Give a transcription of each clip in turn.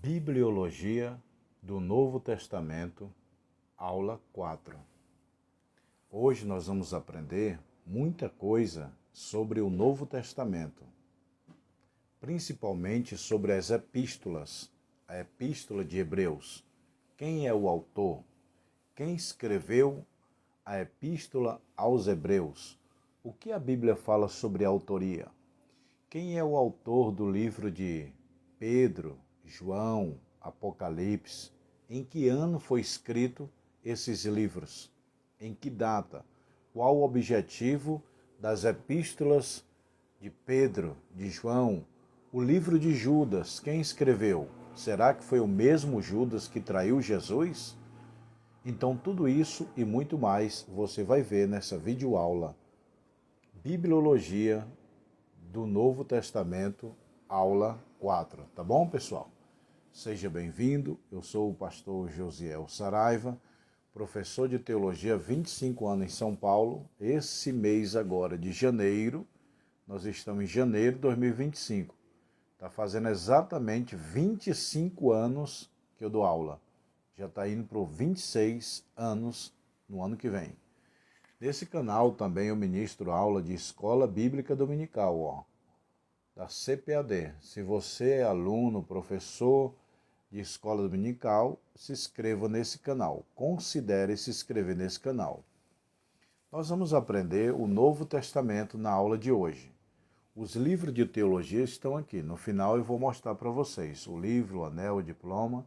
Bibliologia do Novo Testamento, aula 4. Hoje nós vamos aprender muita coisa sobre o Novo Testamento, principalmente sobre as epístolas, a Epístola de Hebreus. Quem é o autor? Quem escreveu a Epístola aos Hebreus? O que a Bíblia fala sobre a autoria? Quem é o autor do livro de Pedro, João, Apocalipse? Em que ano foi escrito esses livros? Em que data? Qual o objetivo das epístolas de Pedro, de João? O livro de Judas, quem escreveu? Será que foi o mesmo Judas que traiu Jesus? Então tudo isso e muito mais você vai ver nessa videoaula Bibliologia do Novo Testamento, aula 4. Tá bom, pessoal? Seja bem-vindo. Eu sou o pastor Josiel Saraiva, professor de teologia há 25 anos em São Paulo. Esse mês agora de janeiro, nós estamos em janeiro de 2025. Está fazendo exatamente 25 anos que eu dou aula. Já está indo para 26 anos no ano que vem. Nesse canal também eu ministro aula de Escola Bíblica Dominical, da CPAD. Se você é aluno, professor de Escola Dominical, se inscreva nesse canal. Considere se inscrever nesse canal. Nós vamos aprender o Novo Testamento na aula de hoje. Os livros de teologia estão aqui. No final eu vou mostrar para vocês o livro, o anel, o diploma.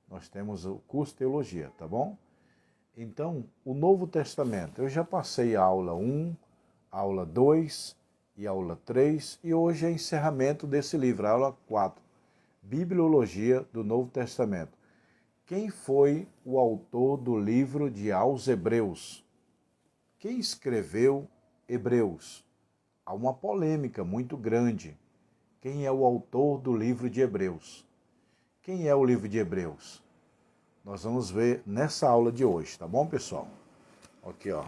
Nós temos o curso de teologia, tá bom? Então, o Novo Testamento, eu já passei a aula 1, aula 2 e aula 3, e hoje é encerramento desse livro, a aula 4, Bibliologia do Novo Testamento. Quem foi o autor do livro de aos Hebreus? Quem escreveu Hebreus? Há uma polêmica muito grande. Quem é o autor do livro de Hebreus? Quem é o livro de Hebreus? Nós vamos ver nessa aula de hoje, tá bom, pessoal? Aqui, ó.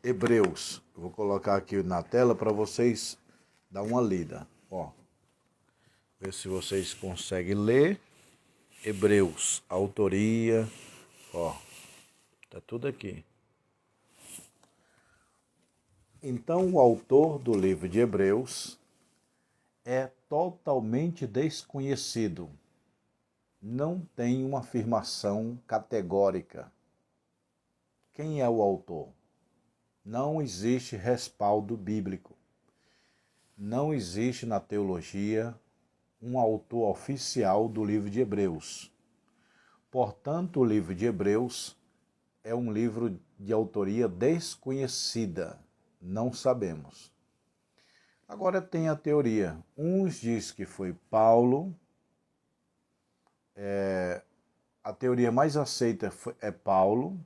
Hebreus. Eu vou colocar aqui na tela para vocês dar uma lida. Ó. Ver se vocês conseguem ler. Hebreus. Autoria. Ó. Tá tudo aqui. Então, o autor do livro de Hebreus é totalmente desconhecido. Não tem uma afirmação categórica. Quem é o autor? Não existe respaldo bíblico. Não existe na teologia um autor oficial do livro de Hebreus. Portanto, o livro de Hebreus é um livro de autoria desconhecida. Não sabemos. Agora tem a teoria. Uns dizem que foi Paulo. A teoria mais aceita é Paulo.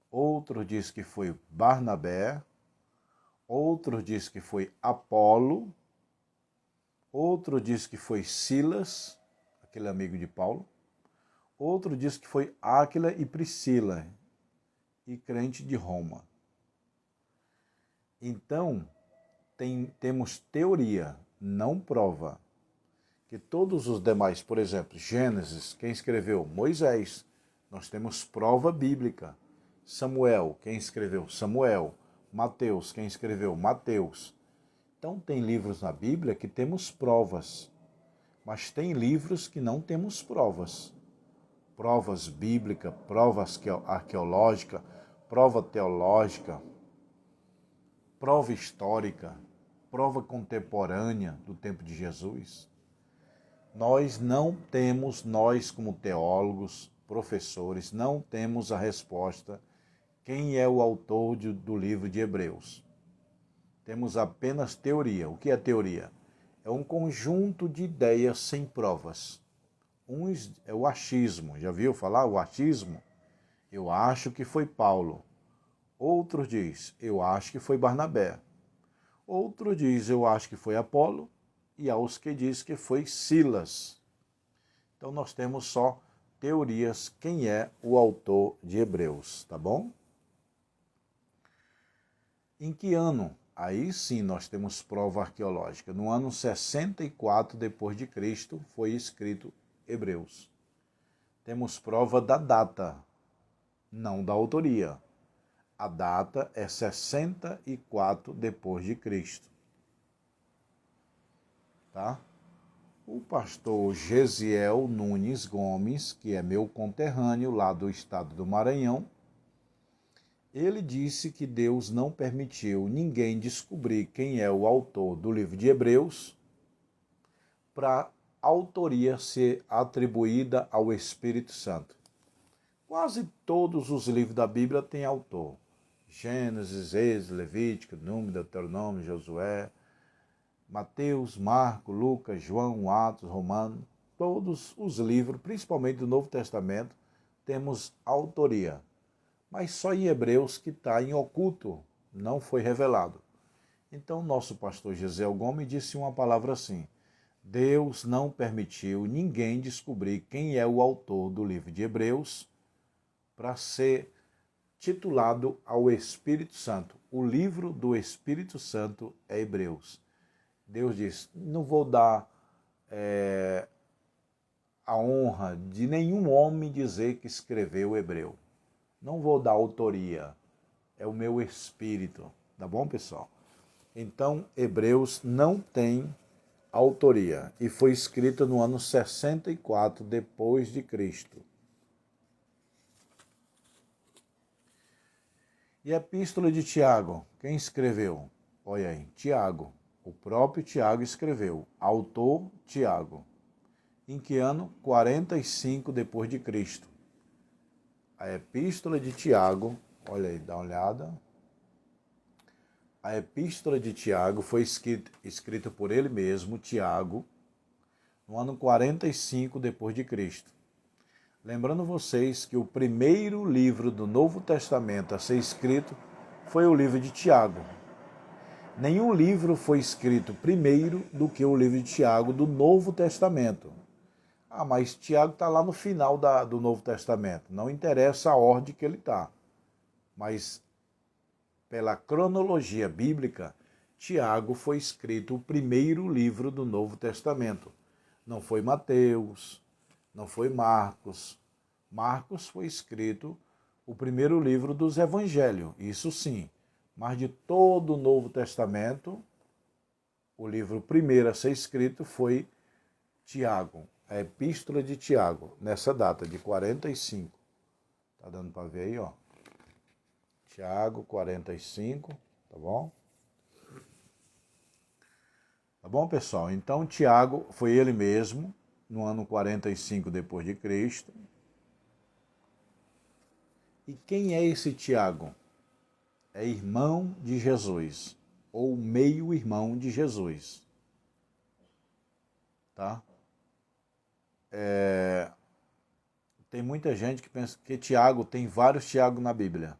Outro diz que foi Barnabé, outro diz que foi Apolo, outro diz que foi Silas, aquele amigo de Paulo, outro diz que foi Áquila e Priscila, e crente de Roma. Então, temos teoria, não prova, que todos os demais, por exemplo, Gênesis, quem escreveu? Moisés, nós temos prova bíblica. Samuel, quem escreveu? Samuel. Mateus, quem escreveu? Mateus. Então tem livros na Bíblia que temos provas, mas tem livros que não temos provas. Provas bíblicas, provas arqueológicas, prova teológica, prova histórica, prova contemporânea do tempo de Jesus. Nós não temos, nós como teólogos, professores, não temos a resposta quem é o autor do livro de Hebreus. Temos apenas teoria. O que é teoria? É um conjunto de ideias sem provas. Uns é o achismo. Já viu falar o achismo? Eu acho que foi Paulo. Outro diz, eu acho que foi Barnabé. Outro diz, eu acho que foi Apolo. E há os que diz que foi Silas. Então nós temos só teorias quem é o autor de Hebreus, tá bom? Em que ano aí sim nós temos prova arqueológica. No ano 64 depois de Cristo foi escrito Hebreus. Temos prova da data, não da autoria. A data é 64 depois de Cristo. Tá? O pastor Gesiel Nunes Gomes, que é meu conterrâneo lá do estado do Maranhão, ele disse que Deus não permitiu ninguém descobrir quem é o autor do livro de Hebreus para a autoria ser atribuída ao Espírito Santo. Quase todos os livros da Bíblia têm autor. Gênesis, Êxodo, Levítico, Número, Deuteronômio, Josué, Mateus, Marcos, Lucas, João, Atos, Romanos, todos os livros, principalmente do Novo Testamento, temos autoria. Mas só em Hebreus que está em oculto, não foi revelado. Então, nosso pastor Gesiel Gomes disse uma palavra assim: Deus não permitiu ninguém descobrir quem é o autor do livro de Hebreus para ser titulado ao Espírito Santo. O livro do Espírito Santo é Hebreus. Deus diz, não vou dar a honra de nenhum homem dizer que escreveu Hebreu. Não vou dar autoria, é o meu espírito. Tá bom, pessoal? Então, Hebreus não tem autoria e foi escrita no ano 64 depois de Cristo. E a Epístola de Tiago, quem escreveu? Olha aí, Tiago. O próprio Tiago escreveu, autor Tiago. Em que ano? 45 depois de Cristo. A Epístola de Tiago, olha aí, dá uma olhada. A Epístola de Tiago foi escrita por ele mesmo, Tiago, no ano 45 depois de Cristo. Lembrando vocês que o primeiro livro do Novo Testamento a ser escrito foi o livro de Tiago. Nenhum livro foi escrito primeiro do que o livro de Tiago do Novo Testamento. Ah, mas Tiago está lá no final do Novo Testamento. Não interessa a ordem que ele está. Mas, pela cronologia bíblica, Tiago foi escrito o primeiro livro do Novo Testamento. Não foi Mateus, não foi Marcos. Marcos foi escrito o primeiro livro dos Evangelhos, isso sim. Mas de todo o Novo Testamento, o livro primeiro a ser escrito foi Tiago, a Epístola de Tiago, nessa data de 45. Tá dando para ver aí, ó. Tiago 45, tá bom? Tá bom, pessoal? Então, Tiago foi ele mesmo, no ano 45 depois de Cristo. E quem é esse Tiago? É irmão de Jesus, ou meio-irmão de Jesus. Tá? Tem muita gente que pensa que Tiago, tem vários Tiago na Bíblia.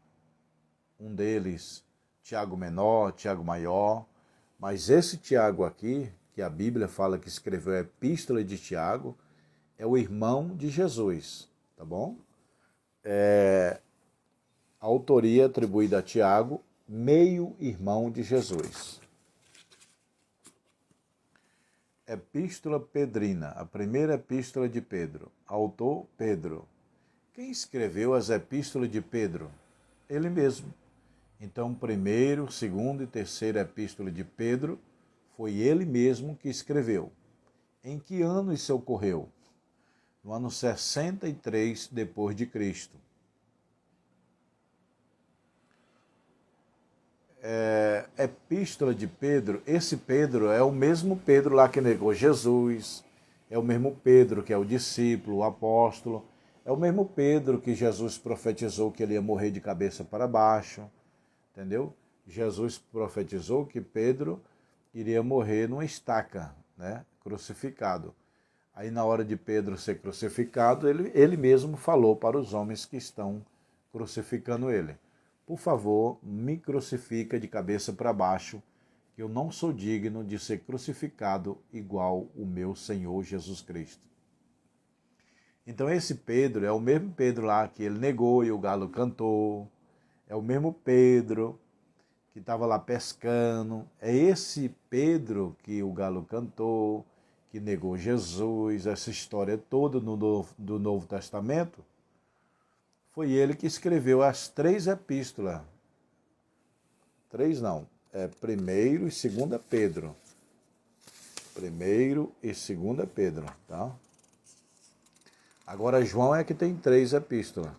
Um deles, Tiago menor, Tiago maior. Mas esse Tiago aqui, que a Bíblia fala que escreveu a Epístola de Tiago, é o irmão de Jesus. Tá bom? A autoria atribuída a Tiago, meio-irmão de Jesus. Epístola Pedrina, a primeira epístola de Pedro. Autor, Pedro. Quem escreveu as epístolas de Pedro? Ele mesmo. Então, primeiro, segundo e terceira epístola de Pedro, foi ele mesmo que escreveu. Em que ano isso ocorreu? No ano 63 depois de Cristo. Epístola de Pedro, esse Pedro é o mesmo Pedro lá que negou Jesus, é o mesmo Pedro que é o discípulo, o apóstolo, é o mesmo Pedro que Jesus profetizou que ele ia morrer de cabeça para baixo, entendeu? Jesus profetizou que Pedro iria morrer numa estaca, né, crucificado. Aí na hora de Pedro ser crucificado, ele mesmo falou para os homens que estão crucificando ele: por favor, me crucifica de cabeça para baixo, que eu não sou digno de ser crucificado igual o meu Senhor Jesus Cristo. Então esse Pedro é o mesmo Pedro lá que ele negou e o galo cantou, é o mesmo Pedro que estava lá pescando. É esse Pedro que o galo cantou, que negou Jesus, essa história toda do Novo Testamento. Foi ele que escreveu as 3 epístolas. 3 não, é 1º e 2ª Pedro. 1º e 2ª Pedro, tá? Agora João é que tem 3 epístolas.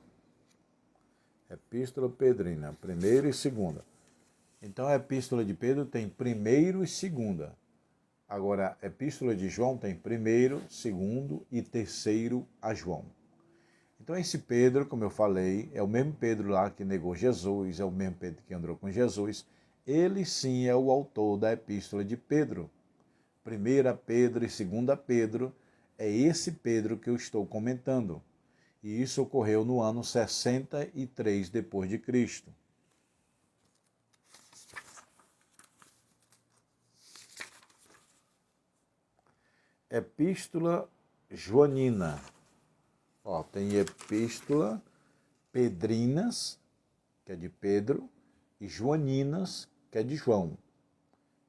Epístola Pedrina, 1ª e 2ª. Então a epístola de Pedro tem 1º e 2ª. Agora a epístola de João tem 1º, 2º e 3º a João. Então esse Pedro, como eu falei, é o mesmo Pedro lá que negou Jesus, é o mesmo Pedro que andou com Jesus. Ele sim é o autor da epístola de Pedro. 1ª Pedro e 2ª Pedro, é esse Pedro que eu estou comentando. E isso ocorreu no ano 63 depois de Cristo. Epístola Joanina. Ó, tem epístola Pedrinas, que é de Pedro, e Joaninas, que é de João.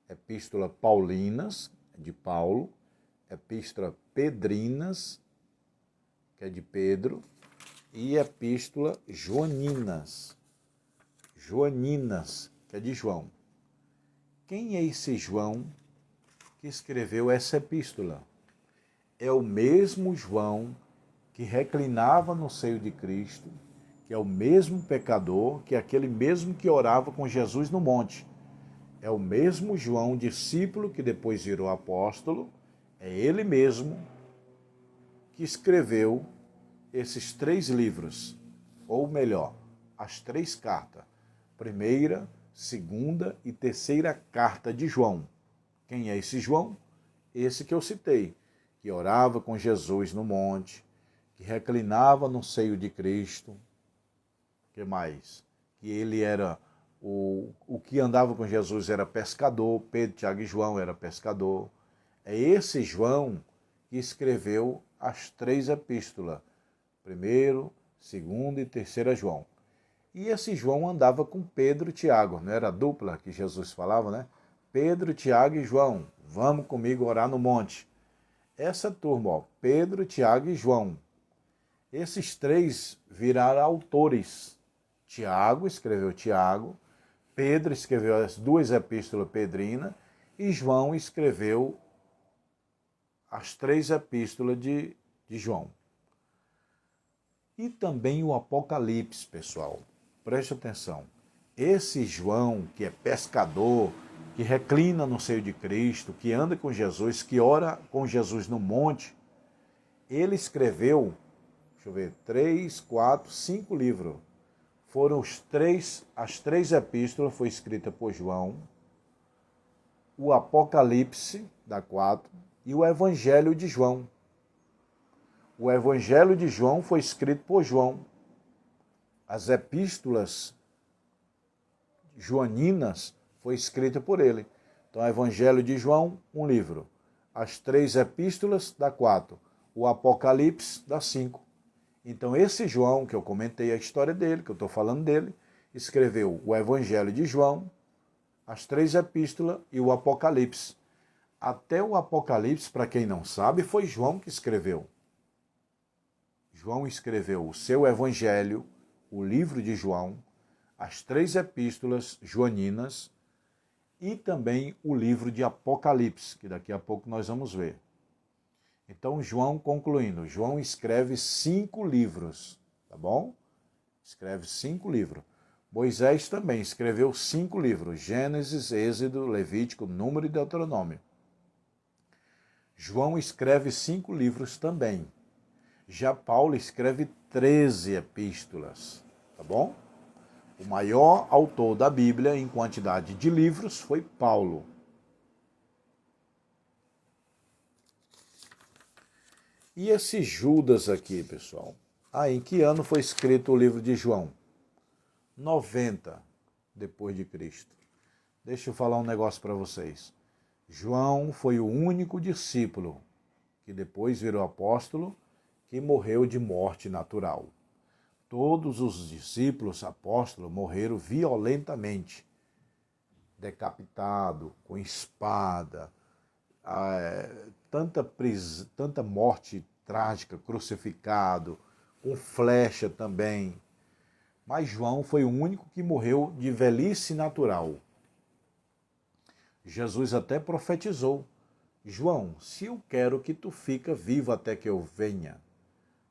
Epístola Paulinas, de Paulo. Epístola Pedrinas, que é de Pedro. E epístola Joaninas. Joaninas, que é de João. Quem é esse João que escreveu essa epístola? É o mesmo João que reclinava no seio de Cristo, que é o mesmo pecador, que é aquele mesmo que orava com Jesus no monte. É o mesmo João, discípulo, que depois virou apóstolo. É ele mesmo que escreveu esses 3 livros, ou melhor, as 3 cartas. 1ª, 2ª e 3ª carta de João. Quem é esse João? Esse que eu citei, que orava com Jesus no monte, que reclinava no seio de Cristo. Que mais? Que ele era o que andava com Jesus era pescador, Pedro, Tiago e João era pescador. É esse João que escreveu as 3 epístolas, 1º, 2º e 3ª João. E esse João andava com Pedro e Tiago, não era a dupla que Jesus falava, né? Pedro, Tiago e João, vamos comigo orar no monte. Essa turma, ó, Pedro, Tiago e João, esses 3 viraram autores. Tiago escreveu Tiago, Pedro escreveu as 2 epístolas pedrinas e João escreveu as 3 epístolas de João. E também o Apocalipse, pessoal. Preste atenção. Esse João, que é pescador, que reclina no seio de Cristo, que anda com Jesus, que ora com Jesus no monte, ele escreveu, deixa eu ver, 3, 4, 5 livros. Foram as 3 epístolas, foi escrita por João, o Apocalipse, da 4, e o Evangelho de João. O Evangelho de João foi escrito por João. As epístolas joaninas foi escrita por ele. Então, o Evangelho de João, um livro. As 3 epístolas, dá 4. O Apocalipse, dá 5. Então, esse João, que eu comentei a história dele, que eu estou falando dele, escreveu o Evangelho de João, as 3 epístolas e o Apocalipse. Até o Apocalipse, para quem não sabe, foi João que escreveu. João escreveu o seu Evangelho, o livro de João, as 3 epístolas joaninas e também o livro de Apocalipse, que daqui a pouco nós vamos ver. Então, João, concluindo, João escreve 5 livros, tá bom? Escreve 5 livros. Moisés também escreveu 5 livros, Gênesis, Êxodo, Levítico, Número e Deuteronômio. João escreve 5 livros também. Já Paulo escreve 13 epístolas, tá bom? O maior autor da Bíblia em quantidade de livros foi Paulo. E esse Judas aqui, pessoal? Em que ano foi escrito o livro de João? 90 depois de Cristo. Deixa eu falar um negócio para vocês. João foi o único discípulo que depois virou apóstolo que morreu de morte natural. Todos os discípulos apóstolos morreram violentamente. decapitado, com espada, tanta morte trágica, crucificado, com flecha também. Mas João foi o único que morreu de velhice natural. Jesus até profetizou: João, se eu quero que tu fica vivo até que eu venha.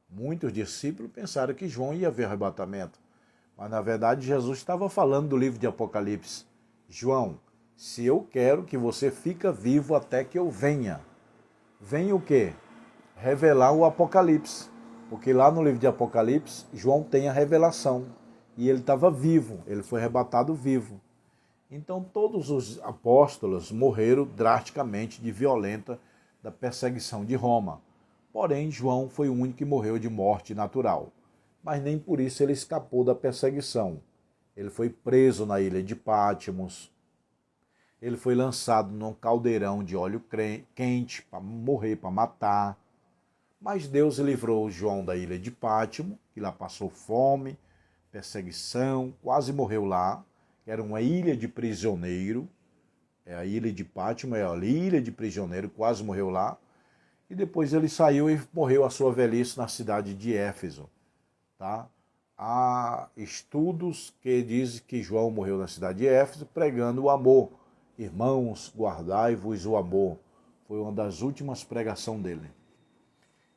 Muitos discípulos pensaram que João ia ver arrebatamento, mas na verdade Jesus estava falando do livro de Apocalipse. João, se eu quero que você fica vivo até que eu venha. Venha o quê? Revelar o Apocalipse. Porque lá no livro de Apocalipse, João tem a revelação. E ele estava vivo, ele foi arrebatado vivo. Então todos os apóstolos morreram drasticamente de violenta da perseguição de Roma. Porém, João foi o único que morreu de morte natural. Mas nem por isso ele escapou da perseguição. Ele foi preso na ilha de Patmos. Ele foi lançado num caldeirão de óleo quente para morrer, para matar. Mas Deus livrou João da ilha de Patmos, que lá passou fome, perseguição, quase morreu lá. Era uma ilha de prisioneiro. A ilha de Patmos é a ilha de prisioneiro, quase morreu lá. E depois ele saiu e morreu a sua velhice na cidade de Éfeso. Tá? Há estudos que dizem que João morreu na cidade de Éfeso pregando o amor. Irmãos, guardai-vos o amor. Foi uma das últimas pregações dele.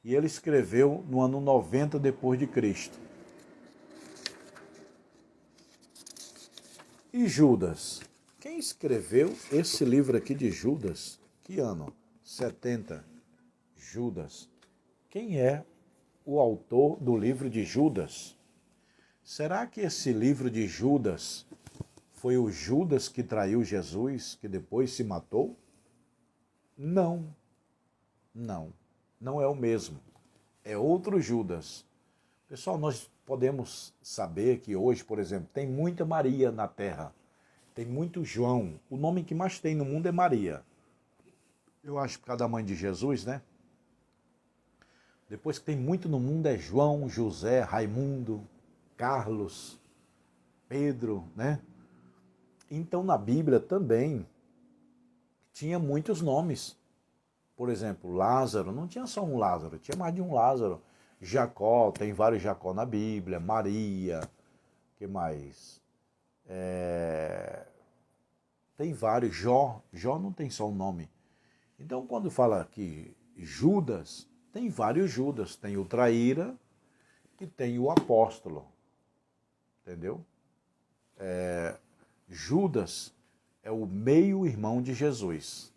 E ele escreveu no ano 90 depois de Cristo. E Judas? Quem escreveu esse livro aqui de Judas? Que ano? 70. Judas. Quem é o autor do livro de Judas? Será que esse livro de Judas foi o Judas que traiu Jesus, que depois se matou? Não. Não é o mesmo. É outro Judas. Pessoal, nós podemos saber que hoje, por exemplo, tem muita Maria na Terra. Tem muito João. O nome que mais tem no mundo é Maria. Eu acho por causa da mãe de Jesus, né? Depois que tem muito no mundo é João, José, Raimundo, Carlos, Pedro, né? Então na Bíblia também tinha muitos nomes. Por exemplo, Lázaro, não tinha só um Lázaro, tinha mais de um Lázaro. Jacó, tem vários Jacó na Bíblia, Maria, que mais? Tem vários, Jó não tem só um nome. Então quando fala que Judas, tem vários Judas, tem o traíra e tem o apóstolo, entendeu? Judas é o meio-irmão de Jesus.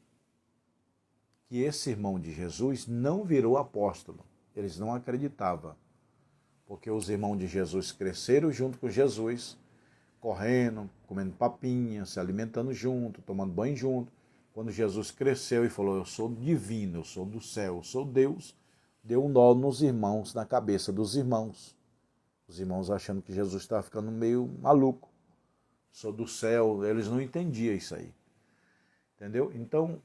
Que esse irmão de Jesus não virou apóstolo. Eles não acreditavam. Porque os irmãos de Jesus cresceram junto com Jesus, correndo, comendo papinha, se alimentando junto, tomando banho junto. Quando Jesus cresceu e falou, eu sou divino, eu sou do céu, eu sou Deus, deu um nó nos irmãos, na cabeça dos irmãos. Os irmãos achando que Jesus estava ficando meio maluco. Sou do céu, eles não entendiam isso aí. Entendeu? Então,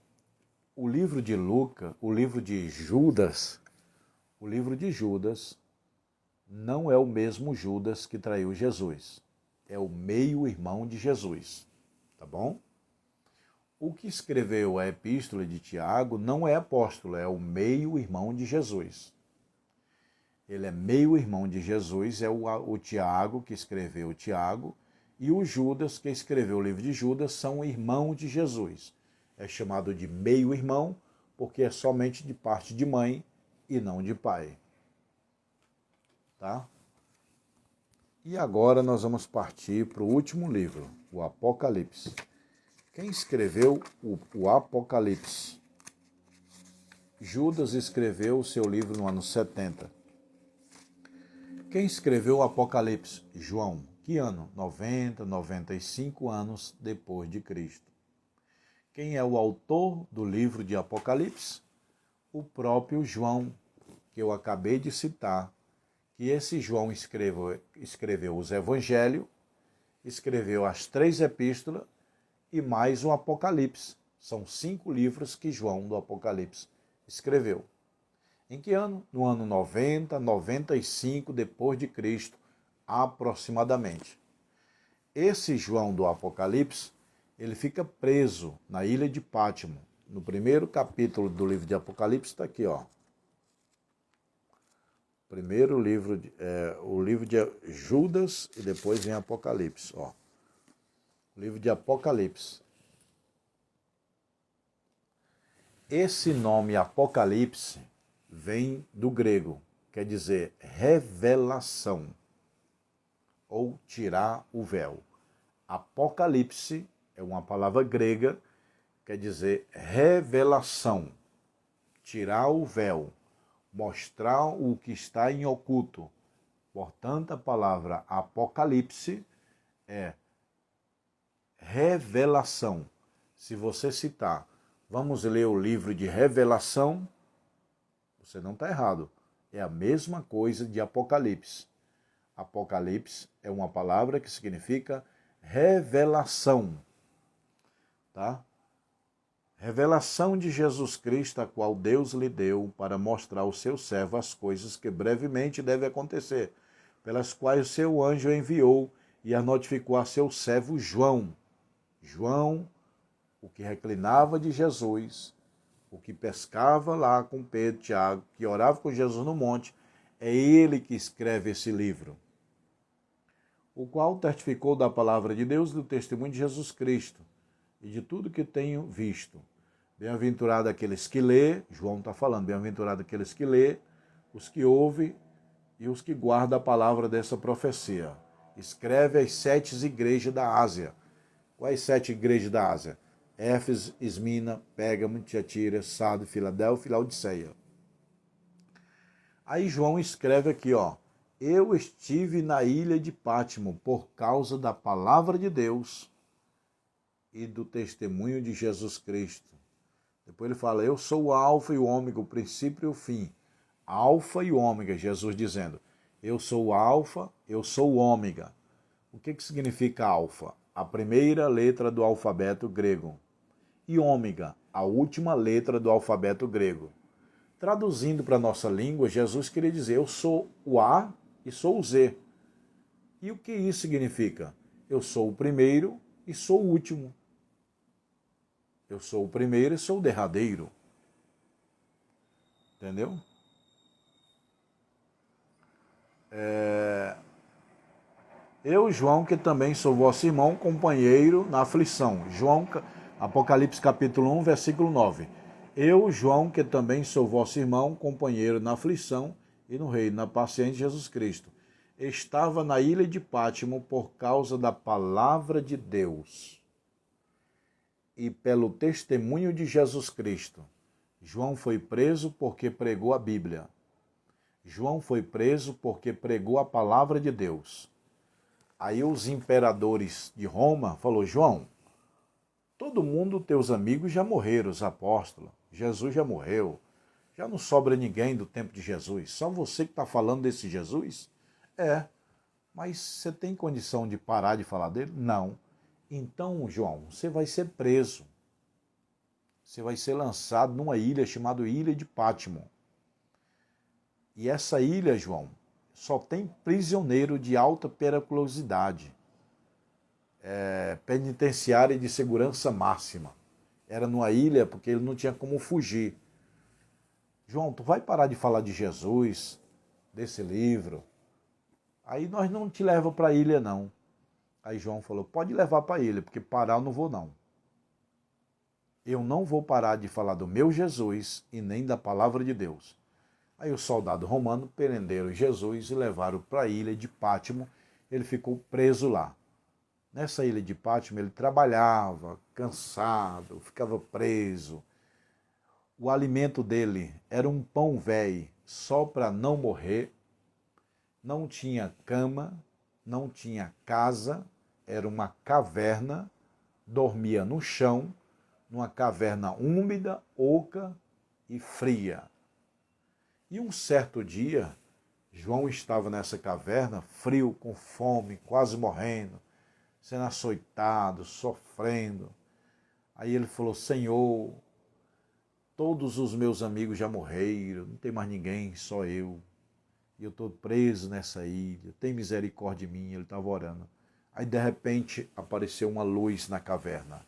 o livro de Lucas, o livro de Judas não é o mesmo Judas que traiu Jesus. É o meio-irmão de Jesus. Tá bom? O que escreveu a epístola de Tiago não é apóstolo, é o meio-irmão de Jesus. Ele é meio-irmão de Jesus, é o Tiago que escreveu o Tiago, e o Judas que escreveu o livro de Judas são irmãos de Jesus. É chamado de meio-irmão porque é somente de parte de mãe e não de pai. Tá? E agora nós vamos partir para o último livro, o Apocalipse. Quem escreveu o Apocalipse? Judas escreveu o seu livro no ano 70. Quem escreveu o Apocalipse? João. Que ano? 90, 95 anos depois de Cristo. Quem é o autor do livro de Apocalipse? O próprio João, que eu acabei de citar, que esse João escreveu os Evangelhos, escreveu as 3 epístolas e mais o Apocalipse. São 5 livros que João do Apocalipse escreveu. Em que ano? No ano 90, 95 depois de Cristo, aproximadamente. Esse João do Apocalipse, ele fica preso na ilha de Pátimo. No primeiro capítulo do livro de Apocalipse está aqui, ó. Primeiro livro, o livro de Judas e depois vem Apocalipse, ó. O livro de Apocalipse. Esse nome Apocalipse vem do grego, quer dizer revelação, ou tirar o véu. Apocalipse é uma palavra grega, quer dizer revelação, tirar o véu, mostrar o que está em oculto. Portanto, a palavra Apocalipse é revelação. Se você citar, vamos ler o livro de Revelação, você não está errado. É a mesma coisa de Apocalipse. Apocalipse é uma palavra que significa revelação, tá? Revelação de Jesus Cristo, a qual Deus lhe deu para mostrar ao seu servo as coisas que brevemente devem acontecer, pelas quais o seu anjo enviou e a notificou a seu servo João. João, o que reclinava de Jesus, o que pescava lá com Pedro e Tiago, que orava com Jesus no monte, é ele que escreve esse livro, o qual testificou da palavra de Deus e do testemunho de Jesus Cristo e de tudo que tenho visto. Bem-aventurado aqueles que lê, João está falando, bem-aventurado aqueles que lê, os que ouvem e os que guardam a palavra dessa profecia. Escreve às 7 igrejas da Ásia. Quais 7 igrejas da Ásia? Éfeso, Esmina, Pérgamo, Tiatira, Sardes, Filadélfia e Laodiceia. Aí João escreve aqui, ó, eu estive na ilha de Pátimo por causa da palavra de Deus e do testemunho de Jesus Cristo. Depois ele fala, eu sou o alfa e o ômega, o princípio e o fim. Alfa e ômega, Jesus dizendo, eu sou o alfa, eu sou o ômega. O que significa alfa? A primeira letra do alfabeto grego. E ômega, a última letra do alfabeto grego. Traduzindo para a nossa língua, Jesus queria dizer, eu sou o A e sou o Z. E o que isso significa? Eu sou o primeiro e sou o último. Eu sou o primeiro e sou o derradeiro. Entendeu? Eu, João, que também sou vosso irmão, companheiro na aflição. Apocalipse capítulo 1, versículo 9. Eu, João, que também sou vosso irmão, companheiro na aflição e no reino, na paciência de Jesus Cristo. Estava na ilha de Pátimo por causa da palavra de Deus e pelo testemunho de Jesus Cristo. João foi preso porque pregou a Bíblia. João foi preso porque pregou a palavra de Deus. Aí os imperadores de Roma falaram, João, todo mundo, teus amigos já morreram, os apóstolos. Jesus já morreu. Já não sobra ninguém do tempo de Jesus. Só você que está falando desse Jesus? Mas você tem condição de parar de falar dele? Não. Então, João, você vai ser preso. Você vai ser lançado numa ilha chamada Ilha de Pátimo. E essa ilha, João, só tem prisioneiro de alta periculosidade. Penitenciária de segurança máxima. Era numa ilha porque ele não tinha como fugir. João, tu vai parar de falar de Jesus, desse livro? Aí nós não te levamos para a ilha, não. Aí João falou, pode levar para a ilha, porque parar eu não vou, não. Eu não vou parar de falar do meu Jesus e nem da palavra de Deus. Aí o soldado romano prenderam Jesus e levaram para a ilha de Pátimo. Ele ficou preso lá. Nessa ilha de Pátimo ele trabalhava, cansado, ficava preso. O alimento dele era um pão velho, só para não morrer. Não tinha cama, não tinha casa, era uma caverna, dormia no chão, numa caverna úmida, oca e fria. E um certo dia, João estava nessa caverna, frio, com fome, quase morrendo, sendo açoitado, sofrendo. Aí ele falou, Senhor, todos os meus amigos já morreram, não tem mais ninguém, só eu. E eu estou preso nessa ilha, tem misericórdia de mim, ele estava orando. Aí de repente apareceu uma luz na caverna.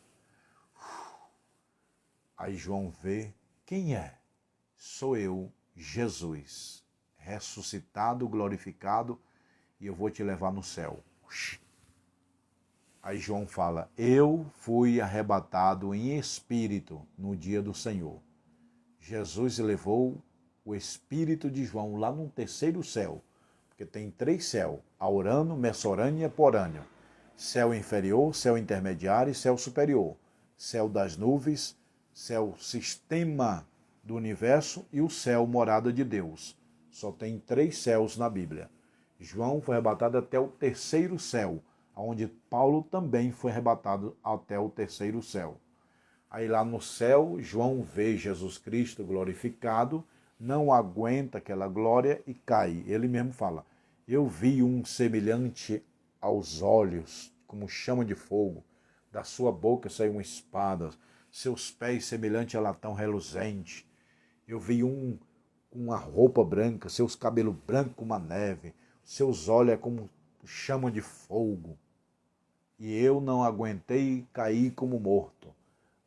Aí João vê, quem é? Sou eu, Jesus, ressuscitado, glorificado, e eu vou te levar no céu. Aí João fala, eu fui arrebatado em espírito no dia do Senhor. Jesus levou o espírito de João lá no terceiro céu, porque tem 3 céus, aurano, messorâneo e eporâneo. Céu inferior, céu intermediário e céu superior. Céu das nuvens, céu sistema do universo e o céu morada de Deus. Só tem 3 céus na Bíblia. João foi arrebatado até o terceiro céu, onde Paulo também foi arrebatado até o terceiro céu. Aí lá no céu, João vê Jesus Cristo glorificado, não aguenta aquela glória e cai. Ele mesmo fala, eu vi um semelhante aos olhos, como chama de fogo, da sua boca saiu uma espada, seus pés semelhante a latão reluzente. Eu vi um com uma roupa branca, seus cabelos brancos como a neve, seus olhos é como chama de fogo. E eu não aguentei e caí como morto.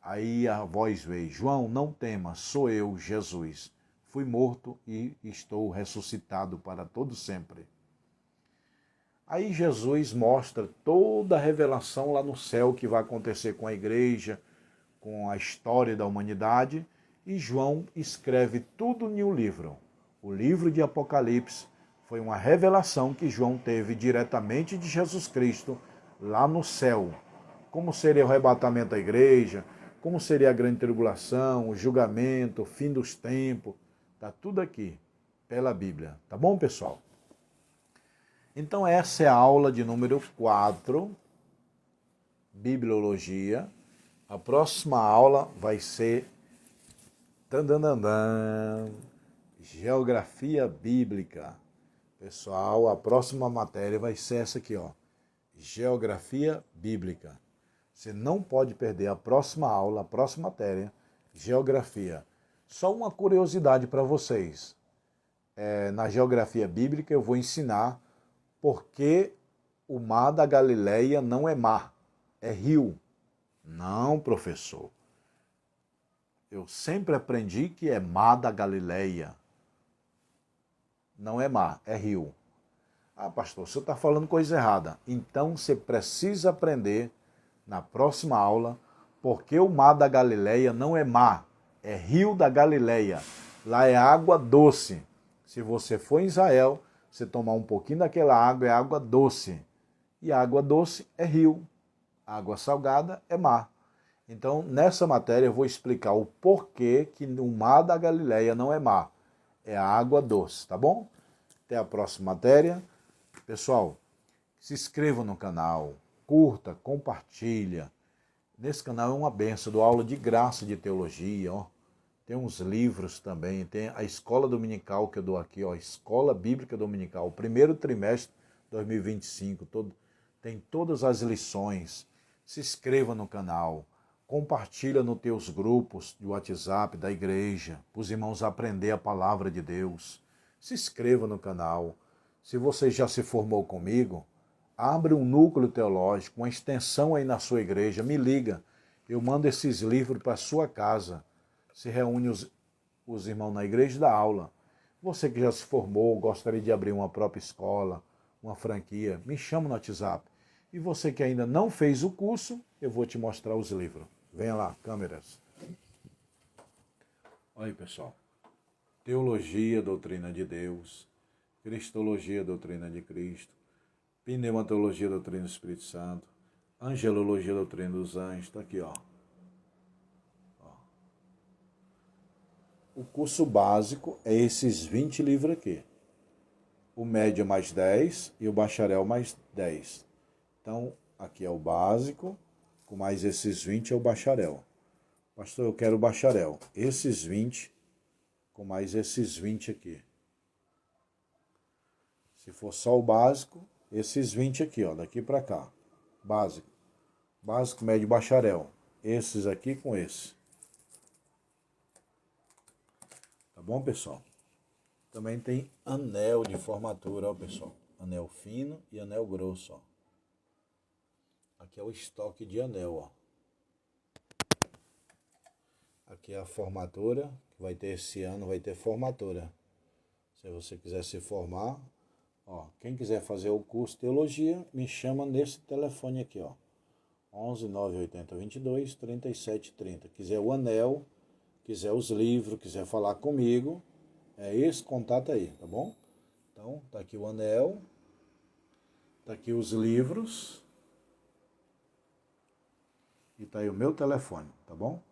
Aí a voz veio, João, não temas, sou eu, Jesus. Fui morto e estou ressuscitado para todo sempre. Aí Jesus mostra toda a revelação lá no céu que vai acontecer com a igreja, com a história da humanidade, e João escreve tudo em um livro. O livro de Apocalipse foi uma revelação que João teve diretamente de Jesus Cristo lá no céu. Como seria o arrebatamento da igreja, como seria a grande tribulação, o julgamento, o fim dos tempos. Está tudo aqui pela Bíblia. Tá bom, pessoal? Então essa é a aula de número 4, Bibliologia. A próxima aula vai ser Geografia Bíblica. Pessoal, a próxima matéria vai ser essa aqui, ó. Geografia Bíblica. Você não pode perder a próxima aula, a próxima matéria, Geografia. Só uma curiosidade para vocês. Na Geografia Bíblica eu vou ensinar por que o mar da Galileia não é mar, é rio. Não, professor. Eu sempre aprendi que é mar da Galileia. Não é mar, é rio. Ah, pastor, você está falando coisa errada. Então você precisa aprender na próxima aula porque o mar da Galileia não é mar, é rio da Galileia. Lá é água doce. Se você for em Israel, você tomar um pouquinho daquela água, é água doce. E água doce é rio. Água salgada é mar. Então, nessa matéria eu vou explicar o porquê que o mar da Galileia não é mar, é a água doce, tá bom? Até a próxima matéria. Pessoal, se inscreva no canal, curta, compartilha. Nesse canal é uma benção, eu dou aula de graça de teologia, ó. Tem uns livros também, tem a escola dominical que eu dou aqui, ó, Escola Bíblica Dominical, primeiro trimestre de 2025, tem todas as lições. Se inscreva no canal, compartilha nos teus grupos de WhatsApp da igreja, para os irmãos aprender a palavra de Deus. Se inscreva no canal. Se você já se formou comigo, abre um núcleo teológico, uma extensão aí na sua igreja, me liga. Eu mando esses livros para a sua casa. Se reúne os irmãos na igreja e dá aula. Você que já se formou, gostaria de abrir uma própria escola, uma franquia, me chama no WhatsApp. E você que ainda não fez o curso, eu vou te mostrar os livros. Venha lá, câmeras. Olha aí, pessoal. Teologia, doutrina de Deus. Cristologia, doutrina de Cristo. Pneumatologia, doutrina do Espírito Santo. Angelologia, doutrina dos anjos. Está aqui, ó. O curso básico é esses 20 livros aqui. O médio mais 10 e o bacharel mais 10. Então, aqui é o básico, com mais esses 20 é o bacharel. Pastor, eu quero o bacharel. Esses 20, com mais esses 20 aqui. Se for só o básico, esses 20 aqui, ó, daqui para cá. Básico. Básico, médio, bacharel. Esses aqui com esse. Tá bom, pessoal? Também tem anel de formatura, ó, pessoal. Anel fino e anel grosso, ó. Aqui é o estoque de anel, ó. Aqui é a formatura, que vai ter esse ano, vai ter formatura. Se você quiser se formar, ó, quem quiser fazer o curso de teologia, me chama nesse telefone aqui, ó. 11 980 22 37 30. Quiser o anel, quiser os livros, quiser falar comigo, é esse contato aí, tá bom? Então, tá aqui o anel, tá aqui os livros e tá aí o meu telefone, tá bom?